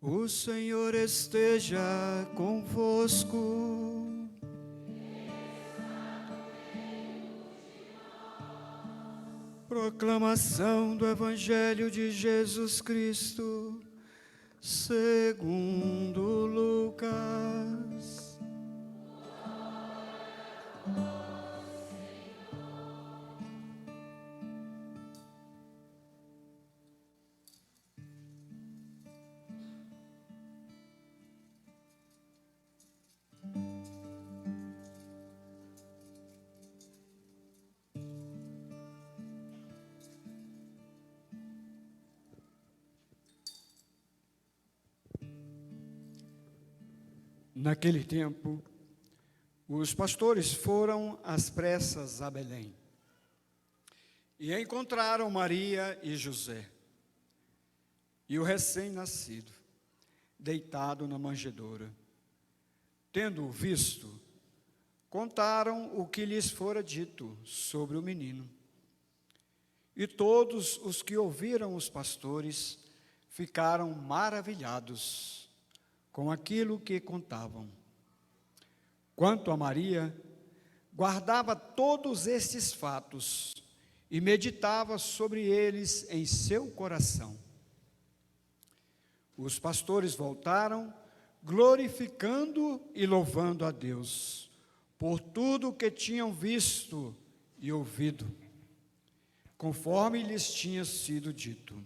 O Senhor esteja convosco. Proclamação do Evangelho de Jesus Cristo, segundo Lucas. Naquele tempo, os pastores foram às pressas a Belém e encontraram Maria e José e o recém-nascido deitado na manjedoura. Tendo-o visto, contaram o que lhes fora dito sobre o menino. E todos os que ouviram os pastores ficaram maravilhados com aquilo que contavam. Quanto a Maria, guardava todos estes fatos e meditava sobre eles em seu coração. Os pastores voltaram, glorificando e louvando a Deus por tudo o que tinham visto e ouvido, conforme lhes tinha sido dito.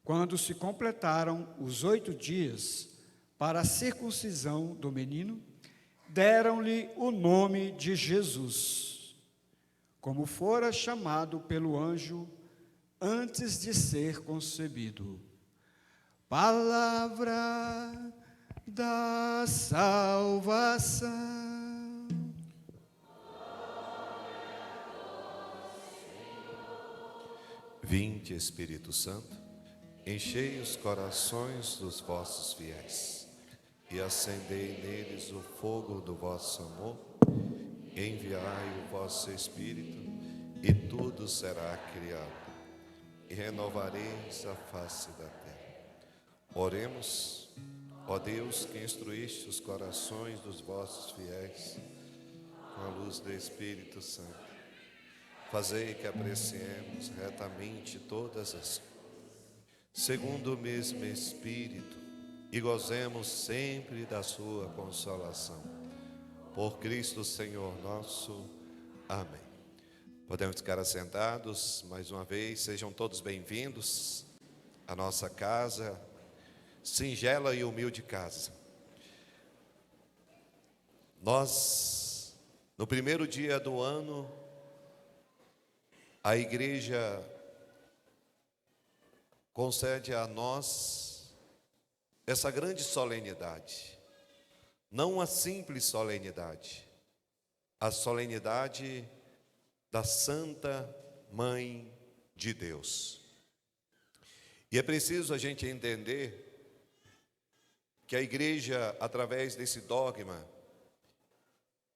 Quando se completaram os 8 dias para a circuncisão do menino, deram-lhe o nome de Jesus, como fora chamado pelo anjo antes de ser concebido. Palavra da salvação. Vinde, Espírito Santo, enchei os corações dos vossos fiéis e acendei neles o fogo do vosso amor. Enviai o vosso Espírito e tudo será criado, e renovareis a face da terra. Oremos. Ó Deus, que instruíste os corações dos vossos fiéis com a luz do Espírito Santo, fazei que apreciemos retamente todas as coisas, segundo o mesmo Espírito, e gozemos sempre da sua consolação. Por Cristo Senhor nosso. Amém. Podemos ficar assentados mais uma vez. Sejam todos bem-vindos à nossa casa, singela e humilde casa. Nós, no primeiro dia do ano, a igreja concede a nós essa grande solenidade, não uma simples solenidade, a solenidade da Santa Mãe de Deus. E é preciso a gente entender que a igreja, através desse dogma,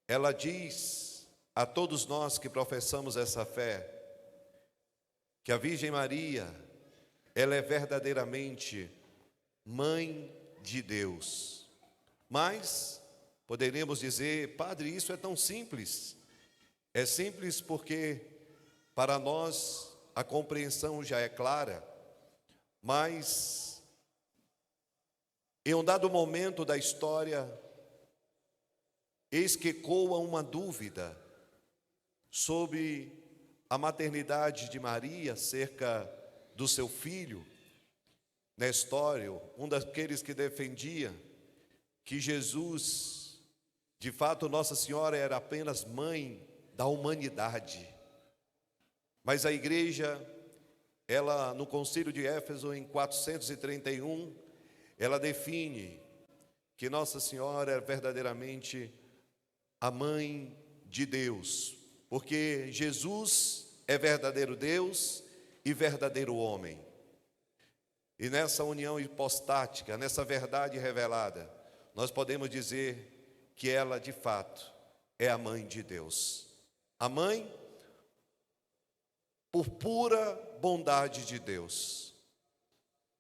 ela diz a todos nós que professamos essa fé, que a Virgem Maria, ela é verdadeiramente Mãe de Deus. Mas poderíamos dizer: padre, isso é tão simples. É simples porque para nós a compreensão já é clara, mas em um dado momento da história, eis que ecoa uma dúvida sobre a maternidade de Maria acerca do seu filho. Nestório, um daqueles que defendia que Jesus, de fato, Nossa Senhora era apenas mãe da humanidade. Mas a igreja, ela no Concílio de Éfeso, em 431, ela define que Nossa Senhora é verdadeiramente a mãe de Deus, porque Jesus é verdadeiro Deus e verdadeiro homem. E nessa união hipostática, nessa verdade revelada, nós podemos dizer que ela, de fato, é a mãe de Deus. A mãe, por pura bondade de Deus.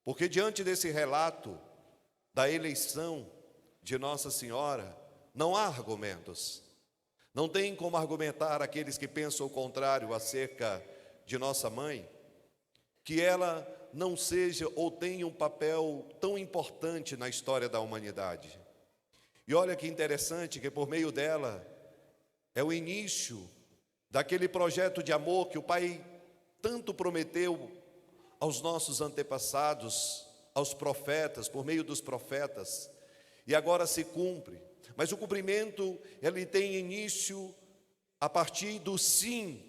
Porque diante desse relato da eleição de Nossa Senhora, não há argumentos. Não tem como argumentar aqueles que pensam o contrário acerca de nossa mãe, que ela não seja ou tenha um papel tão importante na história da humanidade. E olha que interessante que por meio dela é o início daquele projeto de amor que o Pai tanto prometeu aos nossos antepassados, aos profetas, por meio dos profetas, e agora se cumpre. Mas o cumprimento, ele tem início a partir do sim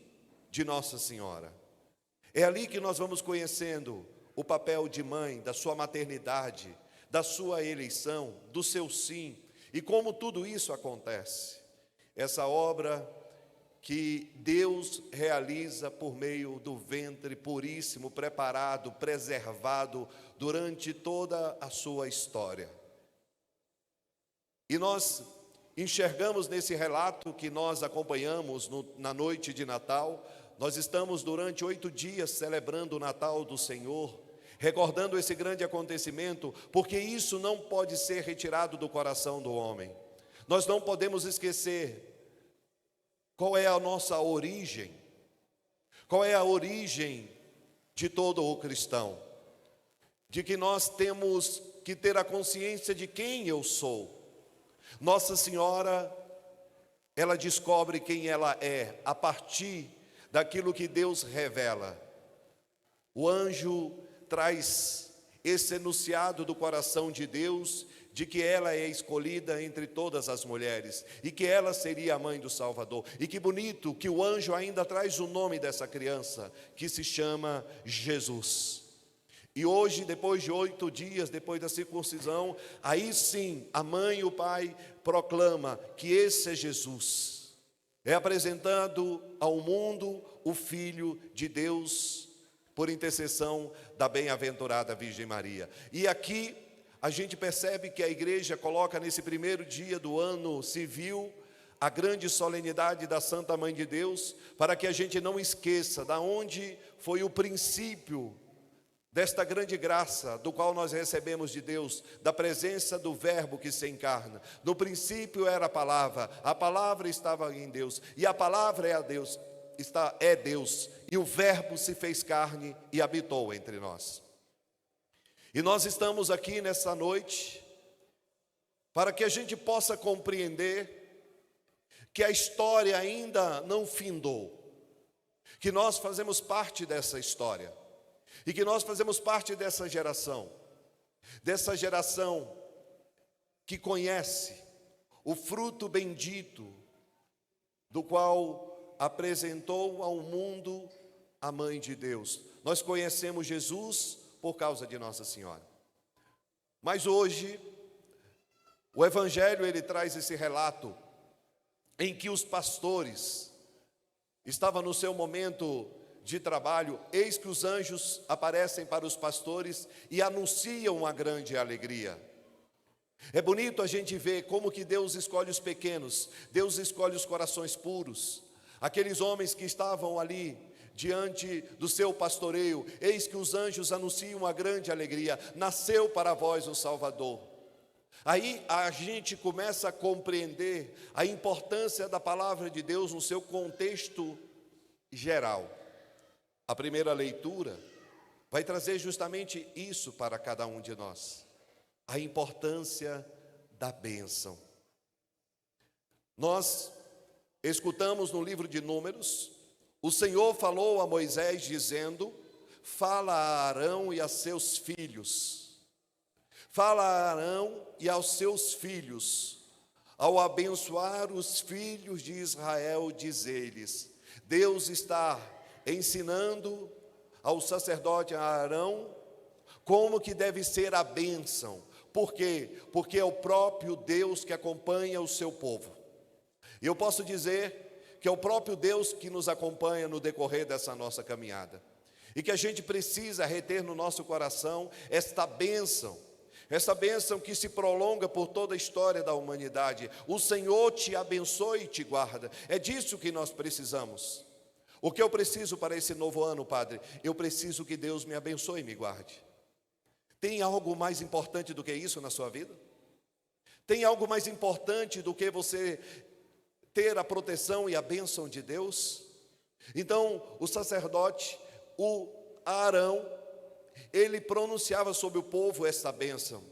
de Nossa Senhora. É ali que nós vamos conhecendo o papel de mãe, da sua maternidade, da sua eleição, do seu sim, e como tudo isso acontece. Essa obra que Deus realiza por meio do ventre puríssimo, preparado, preservado durante toda a sua história. E nós enxergamos nesse relato que nós acompanhamos na noite de Natal. Nós estamos durante 8 dias celebrando o Natal do Senhor, recordando esse grande acontecimento, porque isso não pode ser retirado do coração do homem. Nós não podemos esquecer qual é a nossa origem, qual é a origem de todo o cristão, de que nós temos que ter a consciência de quem eu sou. Nossa Senhora, ela descobre quem ela é a partir daquilo que Deus revela. O anjo traz esse enunciado do coração de Deus, de que ela é escolhida entre todas as mulheres, e que ela seria a mãe do Salvador. E que bonito que o anjo ainda traz o nome dessa criança, que se chama Jesus. E hoje, depois de 8 dias, depois da circuncisão, aí sim, a mãe e o pai proclama que esse é Jesus. É apresentado ao mundo o Filho de Deus, por intercessão da bem-aventurada Virgem Maria. E aqui a gente percebe que a igreja coloca nesse primeiro dia do ano civil a grande solenidade da Santa Mãe de Deus, para que a gente não esqueça da onde foi o princípio desta grande graça, do qual nós recebemos de Deus, da presença do Verbo que se encarna. No princípio era a palavra estava em Deus, e a palavra é Deus, e o Verbo se fez carne e habitou entre nós. E nós estamos aqui nessa noite, para que a gente possa compreender que a história ainda não findou, que nós fazemos parte dessa história, e que nós fazemos parte dessa geração que conhece o fruto bendito do qual apresentou ao mundo a Mãe de Deus. Nós conhecemos Jesus por causa de Nossa Senhora. Mas hoje, o Evangelho ele traz esse relato em que os pastores estavam no seu momento de trabalho, eis que os anjos aparecem para os pastores e anunciam uma grande alegria. É bonito a gente ver como que Deus escolhe os pequenos, Deus escolhe os corações puros, aqueles homens que estavam ali diante do seu pastoreio. Eis que os anjos anunciam uma grande alegria, nasceu para vós o Salvador. Aí a gente começa a compreender a importância da palavra de Deus no seu contexto geral. A primeira leitura vai trazer justamente isso para cada um de nós, a importância da bênção. Nós escutamos no livro de Números, o Senhor falou a Moisés dizendo: fala a Arão e a seus filhos, fala a Arão e aos seus filhos, ao abençoar os filhos de Israel, diz-lhes: Deus está ensinando ao sacerdote Arão como que deve ser a bênção. Por quê? Porque é o próprio Deus que acompanha o seu povo. E eu posso dizer que é o próprio Deus que nos acompanha no decorrer dessa nossa caminhada. E que a gente precisa reter no nosso coração esta bênção que se prolonga por toda a história da humanidade. O Senhor te abençoe e te guarda. É disso que nós precisamos. O que eu preciso para esse novo ano, Padre? Eu preciso que Deus me abençoe e me guarde. Tem algo mais importante do que isso na sua vida? Tem algo mais importante do que você ter a proteção e a bênção de Deus? Então, o sacerdote, o Arão, ele pronunciava sobre o povo esta bênção: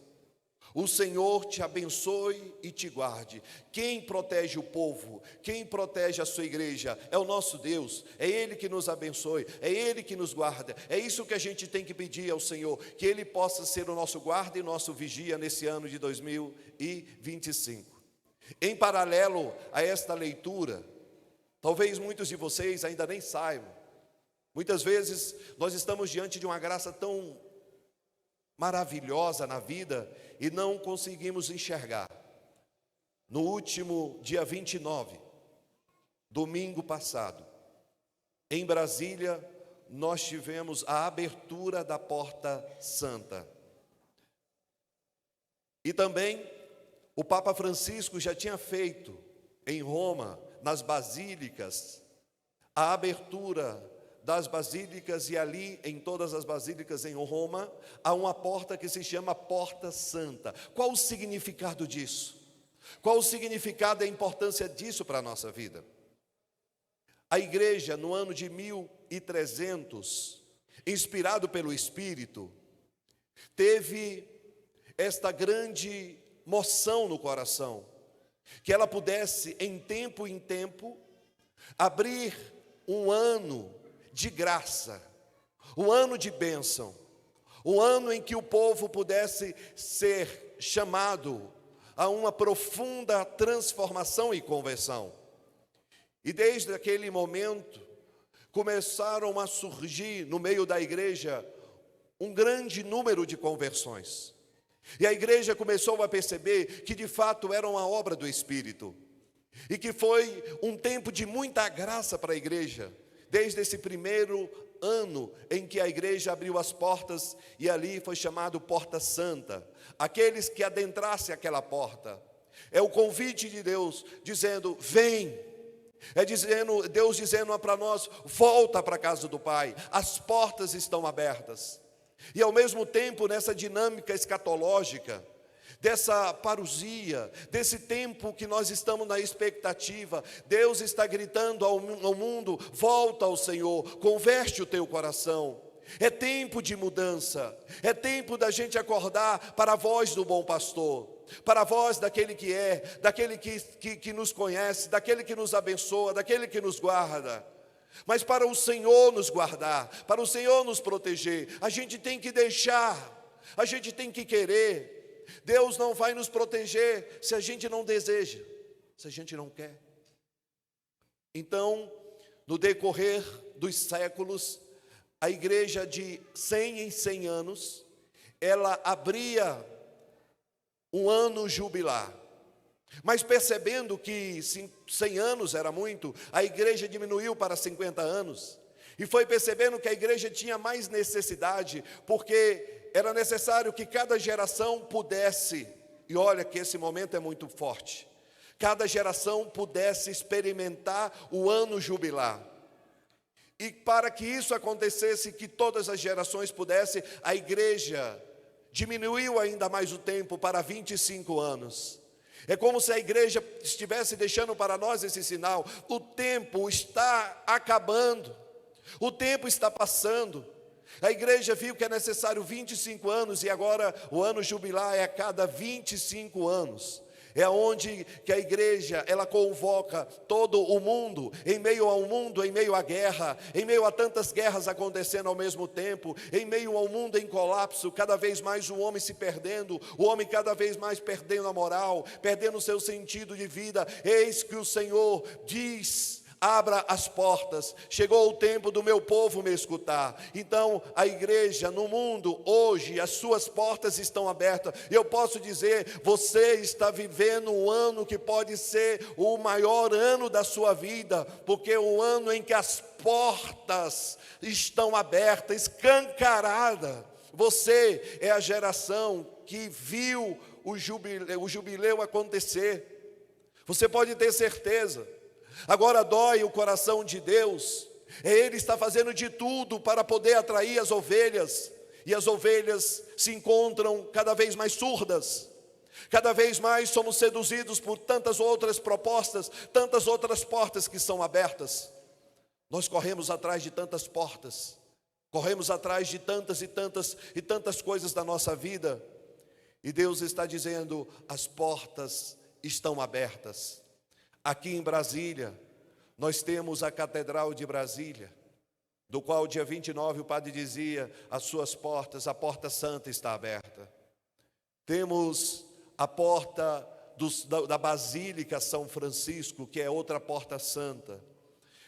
o Senhor te abençoe e te guarde. Quem protege o povo, quem protege a sua igreja é o nosso Deus. É Ele que nos abençoe, é Ele que nos guarda. É isso que a gente tem que pedir ao Senhor, que Ele possa ser o nosso guarda e nosso vigia nesse ano de 2025. Em paralelo a esta leitura, talvez muitos de vocês ainda nem saibam, muitas vezes nós estamos diante de uma graça tão maravilhosa na vida e não conseguimos enxergar. No último dia 29, domingo passado, em Brasília, nós tivemos a abertura da Porta Santa. E também o Papa Francisco já tinha feito em Roma, nas basílicas, a abertura das basílicas, e ali em todas as basílicas em Roma há uma porta que se chama Porta Santa. Qual o significado disso? Qual o significado e a importância disso para a nossa vida? A igreja, no ano de 1300, inspirado pelo Espírito, teve esta grande moção no coração, que ela pudesse, em tempo, abrir um ano de graça, um ano de bênção, um ano em que o povo pudesse ser chamado a uma profunda transformação e conversão. E desde aquele momento, começaram a surgir no meio da igreja um grande número de conversões. E a igreja começou a perceber que de fato era uma obra do Espírito, e que foi um tempo de muita graça para a igreja, desde esse primeiro ano em que a igreja abriu as portas, e ali foi chamado Porta Santa. Aqueles que adentrassem aquela porta, é o convite de Deus, dizendo: vem. É Deus dizendo para nós: volta para a casa do Pai, as portas estão abertas. E ao mesmo tempo, nessa dinâmica escatológica, dessa parousia, desse tempo que nós estamos na expectativa, Deus está gritando ao mundo: volta ao Senhor, converte o teu coração. É tempo de mudança, é tempo da gente acordar para a voz do bom pastor, para a voz daquele que daquele que nos conhece, daquele que nos abençoa, daquele que nos guarda. Mas para o Senhor nos guardar, para o Senhor nos proteger, a gente tem que deixar, a gente tem que querer. Deus não vai nos proteger se a gente não deseja, se a gente não quer. Então, no decorrer dos séculos, a igreja de 100 em 100 anos, ela abria um ano jubilar. Mas percebendo que 100 anos era muito, a igreja diminuiu para 50 anos. E foi percebendo que a igreja tinha mais necessidade, porque era necessário que cada geração pudesse, e olha que esse momento é muito forte, cada geração pudesse experimentar o ano jubilar. E para que isso acontecesse, que todas as gerações pudessem, a igreja diminuiu ainda mais o tempo para 25 anos. É como se a igreja estivesse deixando para nós esse sinal: o tempo está acabando, o tempo está passando. A igreja viu que é necessário 25 anos, e agora o ano jubilar é a cada 25 anos. É onde que a igreja, ela convoca todo o mundo, em meio ao mundo, em meio à guerra, em meio a tantas guerras acontecendo ao mesmo tempo, em meio ao mundo em colapso, cada vez mais o homem se perdendo, o homem cada vez mais perdendo a moral, perdendo o seu sentido de vida. Eis que o Senhor diz: abra as portas, chegou o tempo do meu povo me escutar. Então a igreja no mundo hoje, as suas portas estão abertas. Eu posso dizer: você está vivendo um ano que pode ser o maior ano da sua vida, porque é o ano em que as portas estão abertas, escancaradas. Você é a geração que viu o jubileu acontecer. Você pode ter certeza. Agora dói o coração de Deus, Ele está fazendo de tudo para poder atrair as ovelhas. e as ovelhas se encontram cada vez mais surdas. Cada vez mais somos seduzidos por tantas outras propostas, tantas outras portas que são abertas. Nós corremos atrás de tantas portas, corremos atrás de tantas e tantas coisas da nossa vida. E Deus está dizendo: as portas estão abertas. Aqui em Brasília, nós temos a Catedral de Brasília, do qual dia 29 o padre dizia: as suas portas, a porta santa está aberta. Temos a porta da Basílica São Francisco, que é outra porta santa.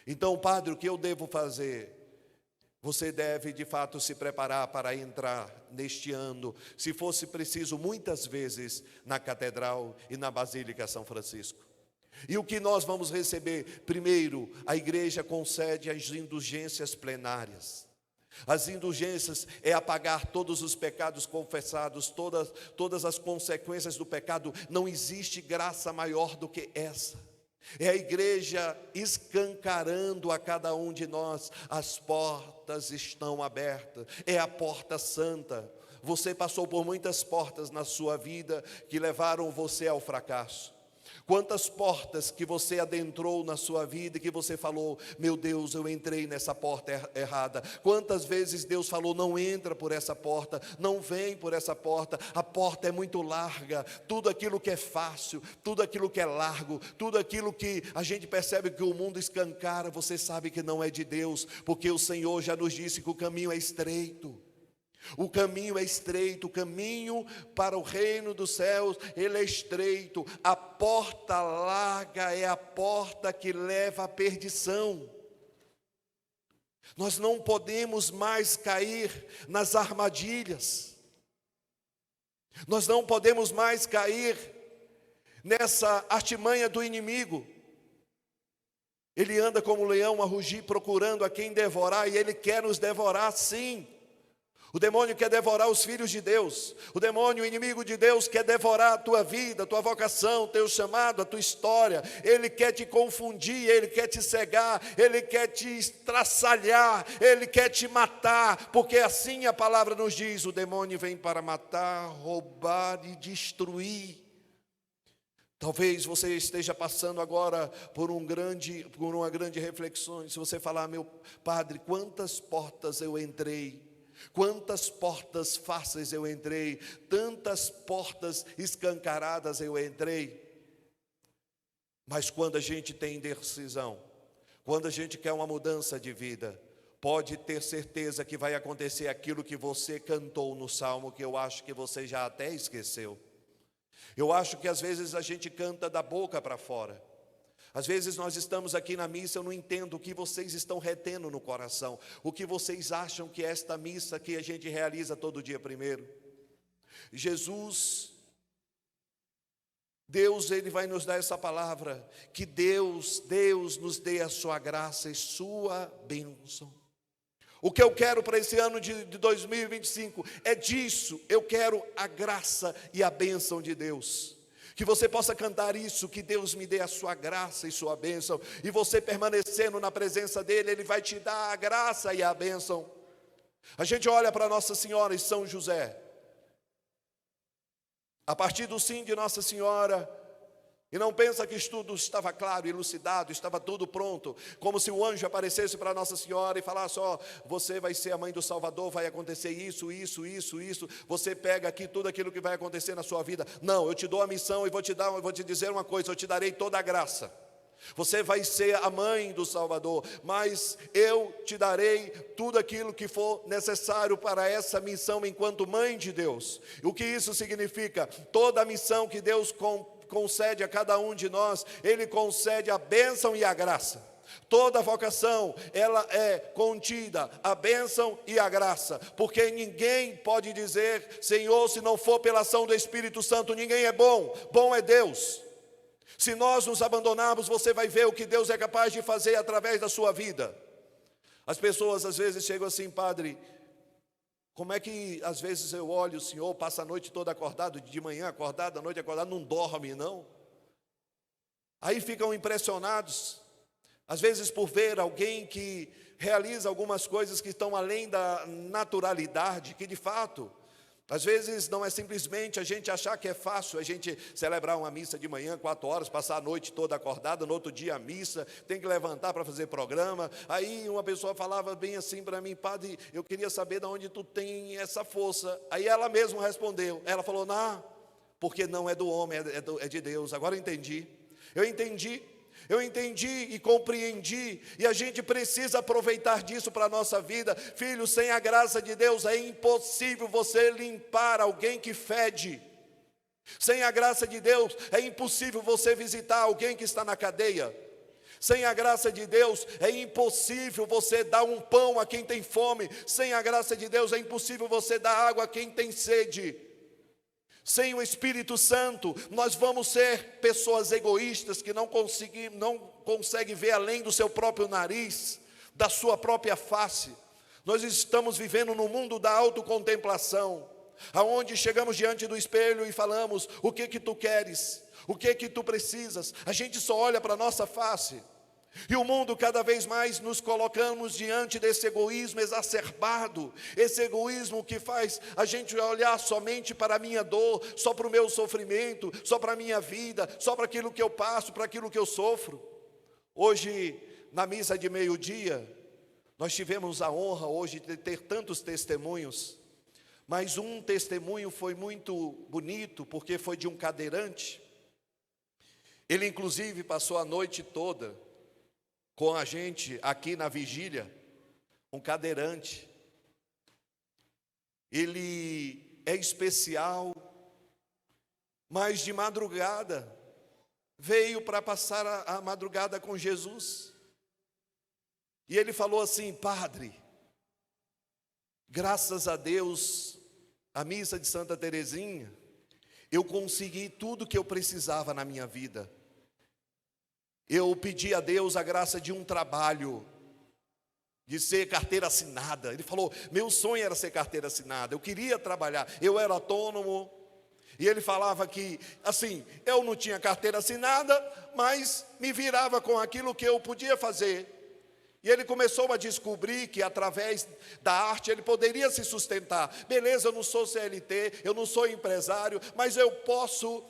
Então, padre, o que eu devo fazer? Você deve, de fato, se preparar para entrar neste ano, se fosse preciso, muitas vezes, na Catedral e na Basílica São Francisco. E o que nós vamos receber? Primeiro, a igreja concede as indulgências plenárias. As indulgências é apagar todos os pecados confessados, todas as consequências do pecado. Não existe graça maior do que essa. É a igreja escancarando a cada um de nós: as portas estão abertas. É a porta santa. Você passou por muitas portas na sua vida que levaram você ao fracasso. Quantas portas que você adentrou na sua vida e que você falou: meu Deus, eu entrei nessa porta errada. Quantas vezes Deus falou: não entra por essa porta, não vem por essa porta, a porta é muito larga. Tudo aquilo que é fácil, tudo aquilo que é largo, tudo aquilo que a gente percebe que o mundo escancara, você sabe que não é de Deus, porque o Senhor já nos disse que o caminho é estreito. O caminho é estreito, o caminho para o reino dos céus, ele é estreito. A porta larga é a porta que leva à perdição. Nós não podemos mais cair nas armadilhas. Nós não podemos mais cair nessa artimanha do inimigo. Ele anda como leão a rugir, procurando a quem devorar, e ele quer nos devorar, sim. O demônio quer devorar os filhos de Deus. O demônio, o inimigo de Deus, quer devorar a tua vida, a tua vocação, o teu chamado, a tua história. Ele quer te confundir, ele quer te cegar, ele quer te estraçalhar, ele quer te matar, porque assim a palavra nos diz: o demônio vem para matar, roubar e destruir. Talvez você esteja passando agora por uma grande reflexão. Se você falar: meu padre, quantas portas eu entrei, quantas portas fáceis eu entrei, tantas portas escancaradas eu entrei. Mas quando a gente tem decisão, quando a gente quer uma mudança de vida, pode ter certeza que vai acontecer aquilo que você cantou no Salmo, que eu acho que você já até esqueceu. Eu acho que às vezes a gente canta da boca para fora. Às vezes nós estamos aqui na missa, eu não entendo o que vocês estão retendo no coração. O que vocês acham que é esta missa que a gente realiza todo dia primeiro? Jesus, Deus, Ele vai nos dar essa palavra, que Deus nos dê a sua graça e sua bênção. O que eu quero para esse ano de 2025 é disso. Eu quero a graça e a bênção de Deus. Que você possa cantar isso: que Deus me dê a sua graça e sua bênção. E você permanecendo na presença dEle, Ele vai te dar a graça e a bênção. A gente olha para Nossa Senhora e São José. A partir do sim de Nossa Senhora, e não pensa que tudo estava claro, elucidado, estava tudo pronto, como se o anjo aparecesse para Nossa Senhora e falasse: ó, você vai ser a mãe do Salvador, vai acontecer isso, você pega aqui tudo aquilo que vai acontecer na sua vida. Não, eu te dou a missão e vou te dizer uma coisa: eu te darei toda a graça. Você vai ser a mãe do Salvador, mas eu te darei tudo aquilo que for necessário para essa missão enquanto mãe de Deus. O que isso significa? Toda a missão que Deus concede a cada um de nós, Ele concede a bênção e a graça. Toda vocação, ela é contida a bênção e a graça, porque ninguém pode dizer Senhor se não for pela ação do Espírito Santo. Ninguém é bom, bom é Deus. Se nós nos abandonarmos, você vai ver o que Deus é capaz de fazer através da sua vida. As pessoas às vezes chegam assim: padre, como é que às vezes eu olho o senhor, passa a noite toda acordado, de manhã acordado, à noite acordado, não dorme não? Aí ficam impressionados, às vezes por ver alguém que realiza algumas coisas que estão além da naturalidade, que de fato, às vezes não é simplesmente a gente achar que é fácil a gente celebrar uma missa de manhã, 4 horas, passar a noite toda acordada, no outro dia a missa, tem que levantar para fazer programa. Aí uma pessoa falava bem assim para mim: padre, eu queria saber de onde tu tem essa força. Aí ela mesma respondeu, ela falou: não, porque não é do homem, é de Deus. Agora eu entendi e compreendi, e a gente precisa aproveitar disso para a nossa vida. Filho, sem a graça de Deus é impossível você limpar alguém que fede. Sem a graça de Deus é impossível você visitar alguém que está na cadeia. Sem a graça de Deus é impossível você dar um pão a quem tem fome. Sem a graça de Deus é impossível você dar água a quem tem sede. Sem o Espírito Santo, nós vamos ser pessoas egoístas que não conseguem ver além do seu próprio nariz, da sua própria face. Nós estamos vivendo no mundo da autocontemplação, aonde chegamos diante do espelho e falamos: o que que tu queres? O que que tu precisas? A gente só olha para a nossa face. E o mundo cada vez mais nos colocamos diante desse egoísmo exacerbado, esse egoísmo que faz a gente olhar somente para a minha dor, só para o meu sofrimento, só para a minha vida, só para aquilo que eu passo, para aquilo que eu sofro. Hoje, na missa de meio-dia, nós tivemos a honra hoje de ter tantos testemunhos, mas um testemunho foi muito bonito, porque foi de um cadeirante. Ele inclusive passou a noite toda com a gente aqui na vigília, um cadeirante. Ele é especial, mas de madrugada veio para passar a madrugada com Jesus. E ele falou assim: padre, graças a Deus, a missa de Santa Teresinha, eu consegui tudo que eu precisava na minha vida. Eu pedi a Deus a graça de um trabalho, de ser carteira assinada. Ele falou: meu sonho era ser carteira assinada, eu queria trabalhar, eu era autônomo. E ele falava que, assim, eu não tinha carteira assinada, mas me virava com aquilo que eu podia fazer. E ele começou a descobrir que através da arte ele poderia se sustentar. Beleza, eu não sou CLT, eu não sou empresário, mas eu posso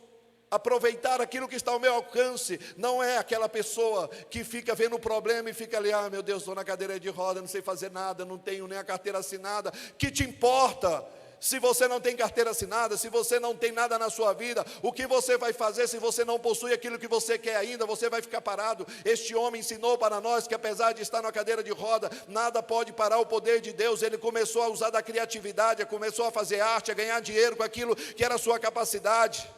aproveitar aquilo que está ao meu alcance. Não é aquela pessoa que fica vendo o problema e fica ali: ah, meu Deus, estou na cadeira de roda, não sei fazer nada, não tenho nem a carteira assinada. Que te importa se você não tem carteira assinada, se você não tem nada na sua vida? O que você vai fazer se você não possui aquilo que você quer ainda? Você vai ficar parado. Este homem ensinou para nós que, apesar de estar na cadeira de roda, nada pode parar o poder de Deus. Ele começou a usar da criatividade, começou a fazer arte, a ganhar dinheiro com aquilo que era a sua capacidade.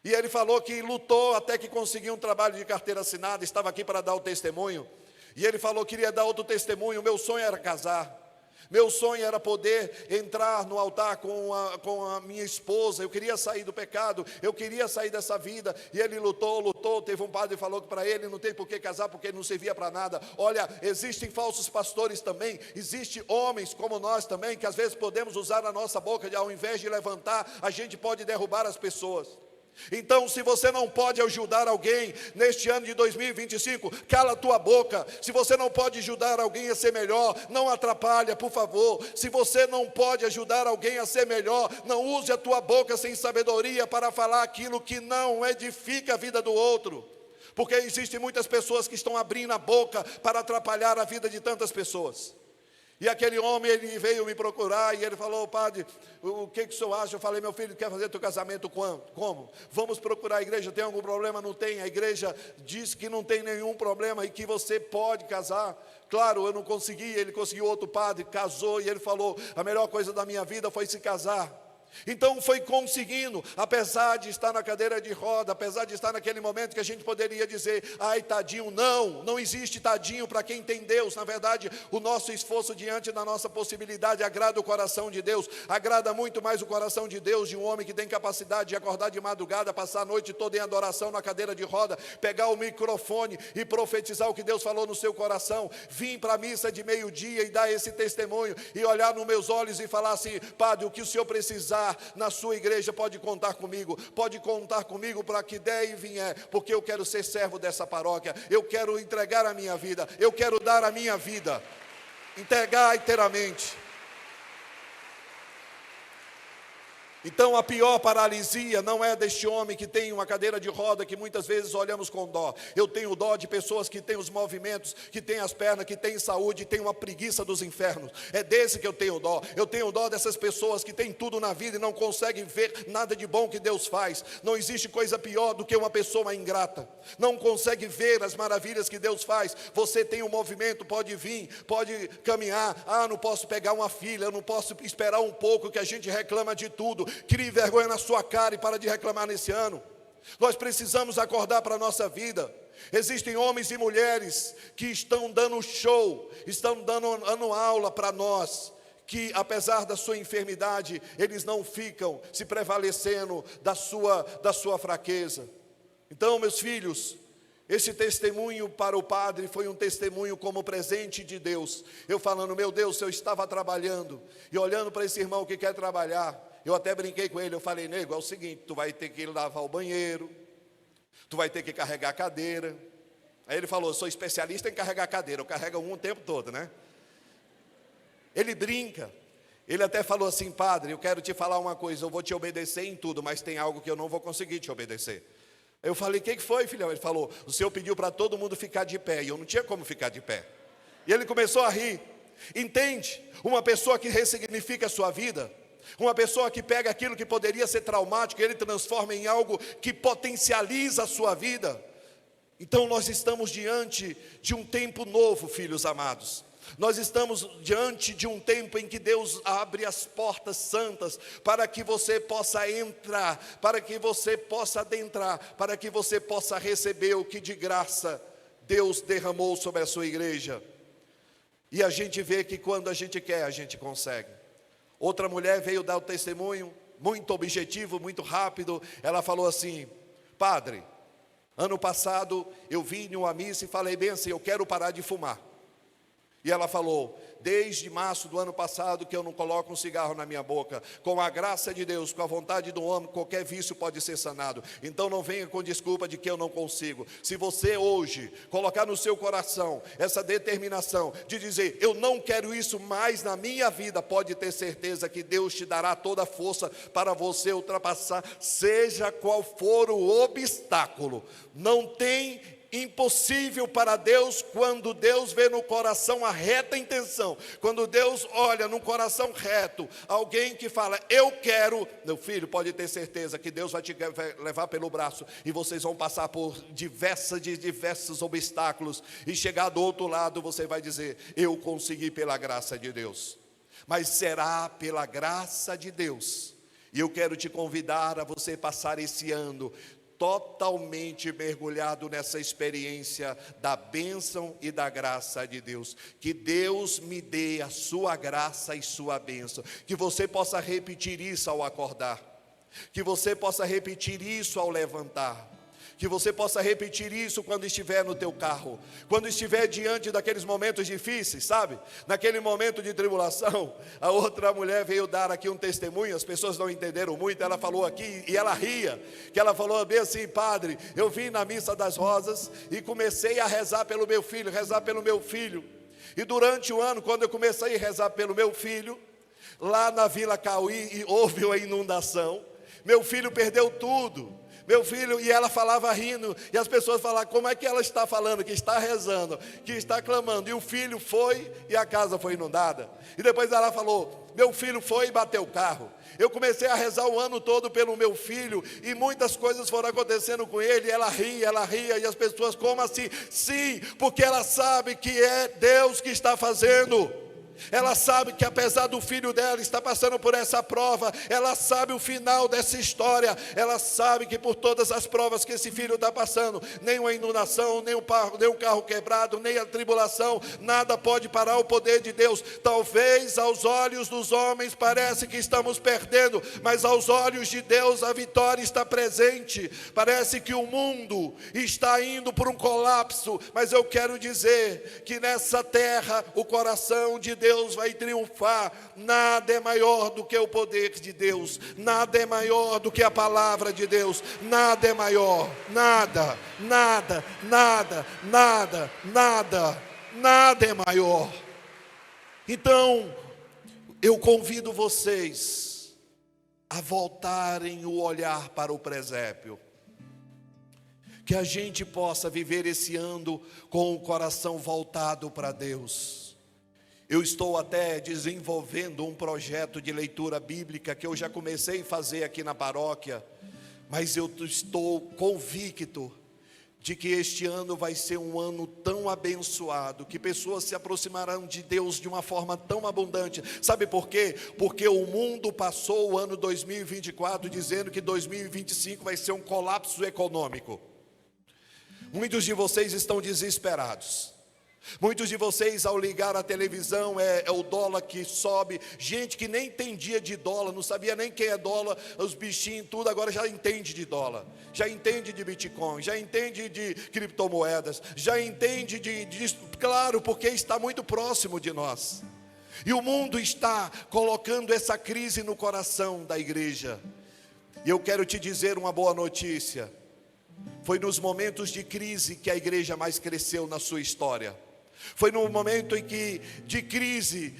E ele falou que lutou até que conseguiu um trabalho de carteira assinada, estava aqui para dar o testemunho. E ele falou que queria dar outro testemunho: meu sonho era casar, meu sonho era poder entrar no altar com a minha esposa, eu queria sair do pecado, eu queria sair dessa vida. E ele lutou, teve um padre que falou que para ele não tem por que casar, porque ele não servia para nada. Olha, existem falsos pastores também, existem homens como nós também, que às vezes podemos usar a nossa boca, ao invés de levantar, a gente pode derrubar as pessoas. Então, se você não pode ajudar alguém neste ano de 2025, cala a tua boca. Se você não pode ajudar alguém a ser melhor, não atrapalha, por favor. Se você não pode ajudar alguém a ser melhor, não use a tua boca sem sabedoria para falar aquilo que não edifica a vida do outro. Porque existem muitas pessoas que estão abrindo a boca para atrapalhar a vida de tantas pessoas. E aquele homem, ele veio me procurar e ele falou: padre, o que o senhor acha? Eu falei: meu filho, quer fazer teu casamento quando? Como? Vamos procurar a igreja, tem algum problema? Não tem. A igreja diz que não tem nenhum problema e que você pode casar. Claro, eu não consegui, ele conseguiu outro padre, casou, e ele falou: a melhor coisa da minha vida foi se casar. Então foi conseguindo, apesar de estar na cadeira de roda, apesar de estar naquele momento que a gente poderia dizer: ai, tadinho. Não existe tadinho para quem tem Deus. Na verdade, o nosso esforço diante da nossa possibilidade agrada o coração de Deus, agrada muito mais o coração de Deus, de um homem que tem capacidade de acordar de madrugada, passar a noite toda em adoração na cadeira de roda, pegar o microfone e profetizar o que Deus falou no seu coração, vir para a missa de meio-dia e dar esse testemunho, e olhar nos meus olhos e falar assim: padre, o que o senhor precisar, avançar na sua igreja, pode contar comigo para que der e vier, porque eu quero ser servo dessa paróquia, eu quero entregar a minha vida, eu quero dar a minha vida, entregar inteiramente. Então a pior paralisia não é deste homem que tem uma cadeira de roda, que muitas vezes olhamos com dó. Eu tenho dó de pessoas que têm os movimentos, que têm as pernas, que têm saúde, têm uma preguiça dos infernos. É desse que eu tenho dó. Eu tenho dó dessas pessoas que têm tudo na vida e não conseguem ver nada de bom que Deus faz. Não existe coisa pior do que uma pessoa ingrata. Não consegue ver as maravilhas que Deus faz. Você tem um movimento, pode vir, pode caminhar. Não posso pegar uma filha, eu não posso esperar um pouco, que a gente reclama de tudo. Crie vergonha na sua cara e para de reclamar nesse ano. Nós precisamos acordar para a nossa vida. Existem homens e mulheres que estão dando show, estão dando aula para nós, que apesar da sua enfermidade, eles não ficam se prevalecendo da sua fraqueza. Então, meus filhos, esse testemunho para o padre foi um testemunho como presente de Deus. Eu falando, meu Deus, se eu estava trabalhando e olhando para esse irmão que quer trabalhar, eu até brinquei com ele, eu falei, nego, é o seguinte, tu vai ter que lavar o banheiro, tu vai ter que carregar a cadeira. Aí ele falou, sou especialista em carregar cadeira, eu carrego um o tempo todo, né? Ele brinca, ele até falou assim, padre, eu quero te falar uma coisa, eu vou te obedecer em tudo, mas tem algo que eu não vou conseguir te obedecer. Eu falei, o que foi, filhão? Ele falou, o senhor pediu para todo mundo ficar de pé, e eu não tinha como ficar de pé. E ele começou a rir. Entende? Uma pessoa que ressignifica a sua vida, uma pessoa que pega aquilo que poderia ser traumático, ele transforma em algo que potencializa a sua vida. Então nós estamos diante de um tempo novo, filhos amados. Nós estamos diante de um tempo em que Deus abre as portas santas para que você possa entrar, para que você possa adentrar, para que você possa receber o que de graça Deus derramou sobre a sua igreja. E a gente vê que quando a gente quer, a gente consegue. Outra mulher veio dar o testemunho, muito objetivo, muito rápido. Ela falou assim, padre, ano passado eu vim em uma missa e falei bem assim, eu quero parar de fumar. E ela falou, desde março do ano passado que eu não coloco um cigarro na minha boca. Com a graça de Deus, com a vontade do homem, qualquer vício pode ser sanado. Então não venha com desculpa de que eu não consigo. Se você hoje colocar no seu coração essa determinação de dizer, eu não quero isso mais na minha vida, pode ter certeza que Deus te dará toda a força para você ultrapassar, seja qual for o obstáculo. Não tem impossível para Deus quando Deus vê no coração a reta intenção. Quando Deus olha no coração reto, alguém que fala, eu quero, meu filho, pode ter certeza que Deus vai te levar pelo braço e vocês vão passar por diversos obstáculos e chegar do outro lado você vai dizer, eu consegui pela graça de Deus. Mas será pela graça de Deus. E eu quero te convidar a você passar esse ano totalmente mergulhado nessa experiência da bênção e da graça de Deus. Que Deus me dê a sua graça e sua bênção. Que você possa repetir isso ao acordar. Que você possa repetir isso ao levantar. Que você possa repetir isso quando estiver no teu carro, quando estiver diante daqueles momentos difíceis, sabe? Naquele momento de tribulação. A outra mulher veio dar aqui um testemunho, as pessoas não entenderam muito, ela falou aqui, e ela ria, que ela falou bem assim, padre, eu vim na missa das rosas e comecei a rezar pelo meu filho, e durante o ano, quando eu comecei a rezar pelo meu filho, lá na Vila Cauí, houve uma inundação, meu filho perdeu tudo. Meu filho, e ela falava rindo, e as pessoas falavam, como é que ela está falando, que está rezando, que está clamando, e o filho foi, e a casa foi inundada, e depois ela falou, meu filho foi e bateu o carro, eu comecei a rezar o ano todo pelo meu filho, e muitas coisas foram acontecendo com ele, e ela ria, e as pessoas, como assim? Sim, porque ela sabe que é Deus que está fazendo. Ela sabe que apesar do filho dela estar passando por essa prova, ela sabe o final dessa história, ela sabe que por todas as provas que esse filho está passando, nem uma inundação, nem um carro quebrado, nem a tribulação, nada pode parar o poder de Deus. Talvez aos olhos dos homens parece que estamos perdendo, mas aos olhos de Deus a vitória está presente. Parece que o mundo está indo por um colapso, mas eu quero dizer que nessa terra o coração de Deus Deus vai triunfar. Nada é maior do que o poder de Deus, nada é maior do que a palavra de Deus, nada é maior, nada, nada, nada, nada, nada, nada é maior. Então, eu convido vocês a voltarem o olhar para o presépio, que a gente possa viver esse ano com o coração voltado para Deus. Eu estou até desenvolvendo um projeto de leitura bíblica que eu já comecei a fazer aqui na paróquia, mas eu estou convicto de que este ano vai ser um ano tão abençoado, que pessoas se aproximarão de Deus de uma forma tão abundante. Sabe por quê? Porque o mundo passou o ano 2024 dizendo que 2025 vai ser um colapso econômico. Muitos de vocês estão desesperados. Muitos de vocês, ao ligar a televisão, é o dólar que sobe. Gente que nem entendia de dólar, não sabia nem quem é dólar, os bichinhos, tudo, agora já entende de dólar, já entende de Bitcoin, já entende de criptomoedas, já entende claro, porque está muito próximo de nós. E o mundo está colocando essa crise no coração da igreja. E eu quero te dizer uma boa notícia. Foi nos momentos de crise que a igreja mais cresceu na sua história. Foi no momento de crise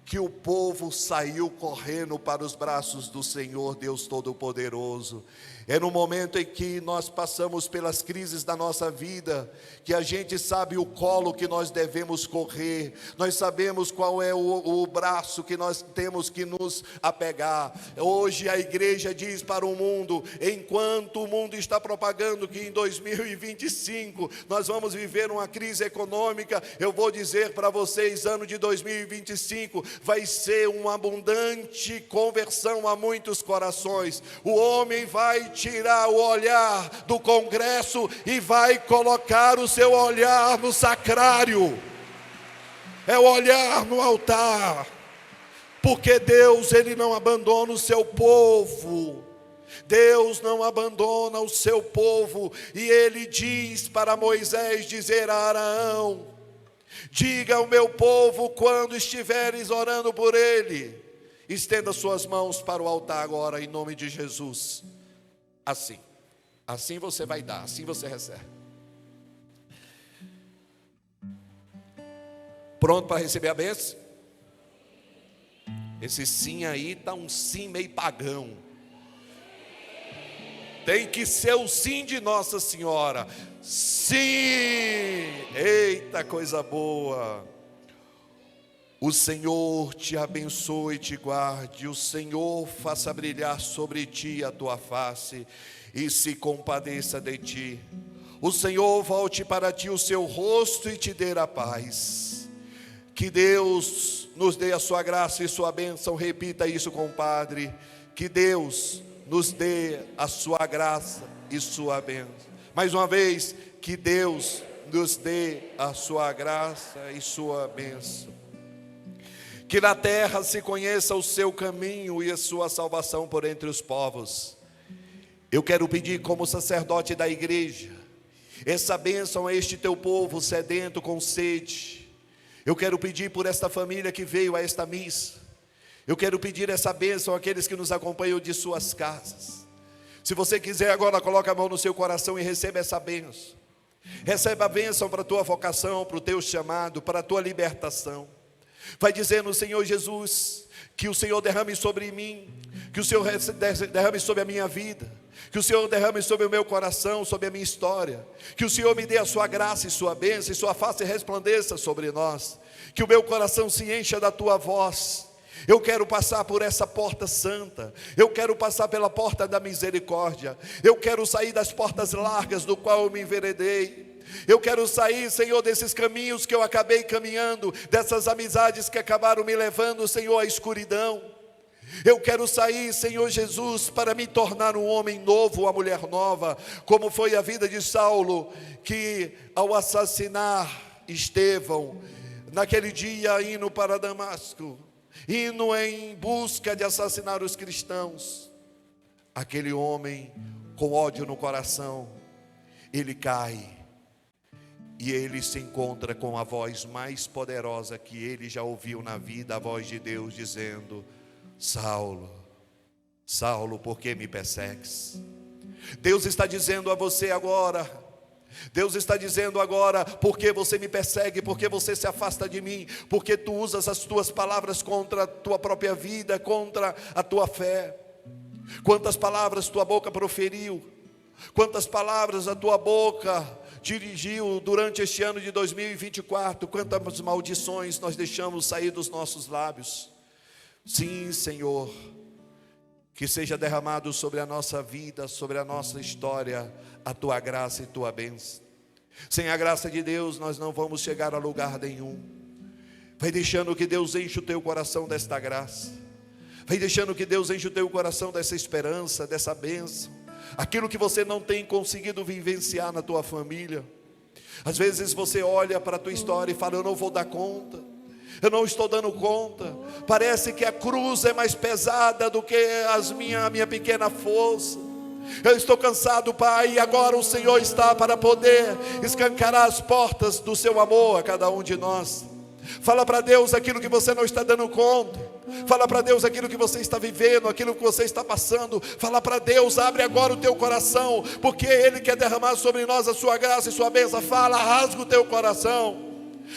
que o povo saiu correndo para os braços do Senhor Deus Todo-Poderoso. É no momento em que nós passamos pelas crises da nossa vida, que a gente sabe o colo que nós devemos correr, nós sabemos qual é o braço que nós temos que nos apegar. Hoje a igreja diz para o mundo, enquanto o mundo está propagando que em 2025 nós vamos viver uma crise econômica, eu vou dizer para vocês, ano de 2025 vai ser uma abundante conversão a muitos corações. O homem vai tirar o olhar do Congresso e vai colocar o seu olhar no sacrário, é o olhar no altar, porque Deus, Ele não abandona o seu povo. Deus não abandona o seu povo, e Ele diz para Moisés dizer a Araão: diga ao meu povo quando estiveres orando por ele, estenda suas mãos para o altar agora, em nome de Jesus. Assim você vai dar, assim você recebe. Pronto para receber a bênção? Esse sim aí está um sim meio pagão. Tem que ser o sim de Nossa Senhora. Sim! Eita, coisa boa! O Senhor te abençoe e te guarde. O Senhor faça brilhar sobre ti a tua face e se compadeça de ti. O Senhor volte para ti o seu rosto e te dê a paz. Que Deus nos dê a sua graça e sua bênção. Repita isso, compadre. Que Deus nos dê a sua graça e sua bênção. Mais uma vez, que Deus nos dê a sua graça e sua bênção. Que na terra se conheça o seu caminho e a sua salvação por entre os povos. Eu quero pedir como sacerdote da igreja, essa bênção a este teu povo sedento com sede. Eu quero pedir por esta família que veio a esta missa. Eu quero pedir essa bênção àqueles que nos acompanham de suas casas. Se você quiser agora, coloca a mão no seu coração e receba essa bênção. Receba a bênção para a tua vocação, para o teu chamado, para a tua libertação. Vai dizendo: Senhor Jesus, que o Senhor derrame sobre mim, que o Senhor derrame sobre a minha vida, que o Senhor derrame sobre o meu coração, sobre a minha história, que o Senhor me dê a sua graça e sua bênção, e sua face resplandeça sobre nós, que o meu coração se encha da tua voz. Eu quero passar por essa porta santa, eu quero passar pela porta da misericórdia, eu quero sair das portas largas do qual eu me enveredei. Eu quero sair, Senhor, desses caminhos que eu acabei caminhando, dessas amizades que acabaram me levando, Senhor, à escuridão. Eu quero sair, Senhor Jesus, para me tornar um homem novo, uma mulher nova, como foi a vida de Saulo, que ao assassinar Estevão, naquele dia indo para Damasco, indo em busca de assassinar os cristãos, aquele homem com ódio no coração, ele cai. e ele se encontra com a voz mais poderosa que ele já ouviu na vida, a voz de Deus dizendo: Saulo, Saulo, por que me persegues? Deus está dizendo a você agora, Deus está dizendo agora: por que você me persegue? Por que você se afasta de mim? Porque tu usas as tuas palavras contra a tua própria vida, contra a tua fé. Quantas palavras tua boca proferiu, quantas palavras a tua boca dirigiu durante este ano de 2024, quantas maldições nós deixamos sair dos nossos lábios. Sim, Senhor, que seja derramado sobre a nossa vida, sobre a nossa história, a tua graça e tua bênção. Sem a graça de Deus nós não vamos chegar a lugar nenhum. Vai deixando que Deus enche o teu coração desta graça, vai deixando que Deus enche o teu coração dessa esperança, dessa bênção. Aquilo que você não tem conseguido vivenciar na tua família. Às vezes você olha para a tua história e fala: eu não vou dar conta, eu não estou dando conta. Parece que a cruz é mais pesada do que a minha pequena força. Eu estou cansado, Pai, e agora o Senhor está para poder escancarar as portas do seu amor a cada um de nós. Fala para Deus aquilo que você não está dando conta. Fala para Deus aquilo que você está vivendo, aquilo que você está passando. Fala para Deus, abre agora o teu coração, porque Ele quer derramar sobre nós a sua graça e sua bênção. Fala, rasga o teu coração.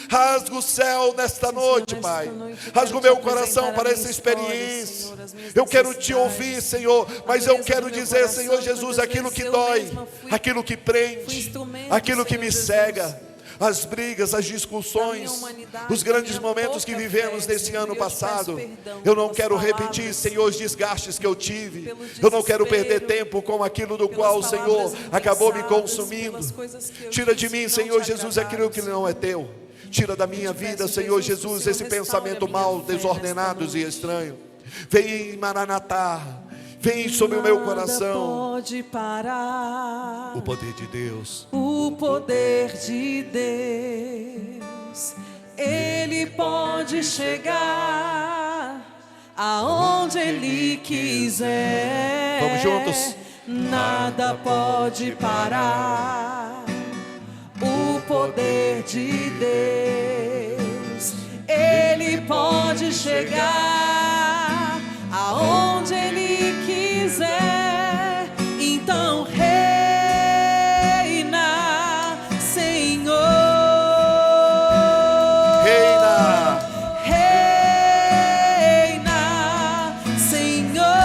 Rasga o céu nesta noite, Pai. Rasga o meu coração para essa experiência. Eu quero te ouvir, Senhor, mas eu quero dizer, Senhor Jesus, aquilo que dói, aquilo que prende, aquilo que me cega. As brigas, as discussões, os grandes momentos que vivemos nesse ano passado. Eu não quero repetir, Senhor, os desgastes que eu tive. Eu não quero perder tempo com aquilo do qual o Senhor acabou me consumindo. Tira de mim, Senhor Jesus, aquilo que não é teu. Tira da minha vida, Senhor Jesus, esse pensamento mal, desordenados e estranho. Vem, Maranatá. Vem sobre o meu coração. Pode parar o poder de Deus. O poder de Deus. Ele pode chegar aonde Ele quiser. Vamos juntos. Nada pode parar o poder de Deus. Ele pode chegar aonde Ele quiser. Então reina, Senhor. Reina, reina, Senhor.